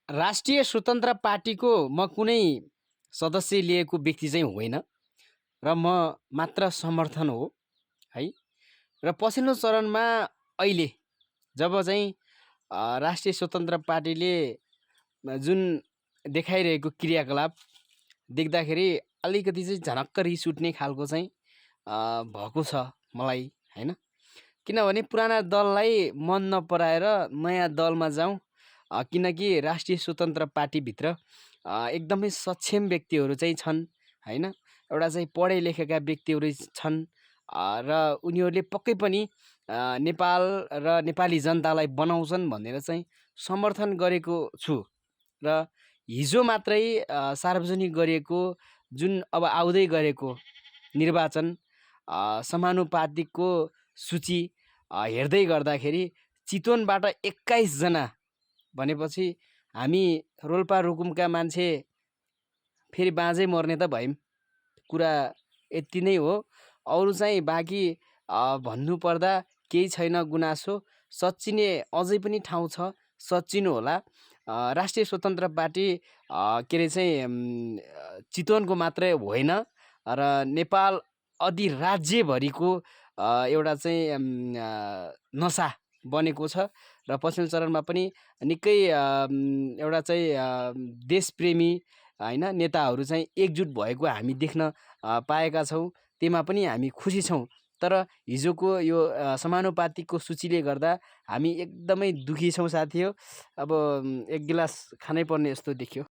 राष्ट्रिय स्वतन्त्र पार्टीको म कुनै सदस्य लिएको व्यक्ति चाहिँ होइन र म मात्र समर्थन हो है। र पछिल्लो चरणमा अहिले जब चाहिँ राष्ट्रिय स्वतन्त्र पार्टीले जुन देखाइरहेको क्रियाकलाप देख्दाखेरि अलिकति चाहिँ झनक्क रिस उठ्ने खालको चाहिँ भएको छ मलाई होइन। किनभने पुराना दललाई मन नपराएर नयाँ दलमा जाउँ, किनकि राष्ट्रिय स्वतन्त्र पार्टीभित्र एकदमै सक्षम व्यक्तिहरू चाहिँ छन् होइन। एउटा चाहिँ पढे लेखेका व्यक्तिहरू छन् र उनीहरूले पक्कै पनि नेपाल र नेपाली जनतालाई बनाउँछन् भनेर चाहिँ समर्थन गरेको छु। र हिजो मात्रै सार्वजनिक गरिएको जुन अब आउँदै गरेको निर्वाचन समानुपातिकको सूची हेर्दै गर्दाखेरि चितवनबाट 21 जना भनेपछि हामी रोल्पा रुकुमका मान्छे फेरि बाँझै मर्ने त भयौँ। कुरा यति नै हो। अरू चाहिँ बाँकी भन्नुपर्दा केही छैन गुनासो। सच्चिने अझै पनि ठाउँ छ, सच्चिनु होला। राष्ट्रिय स्वतन्त्र पार्टी के अरे चाहिँ चितवनको मात्रै होइन र नेपाल अधिराज्यभरिको एउटा चाहिँ नसा बनेको छ। र पछिल्लो चरणमा पनि निकै एउटा चाहिँ देशप्रेमी होइन नेताहरू चाहिँ एकजुट भएको हामी देख्न पाएका छौँ। त्यसमा पनि हामी खुसी छौँ। तर हिजोको यो समानुपातिकको सूचीले गर्दा हामी एकदमै दुखी छौँ साथी हो। अब एक गिलास खानै पर्ने जस्तो देखियो।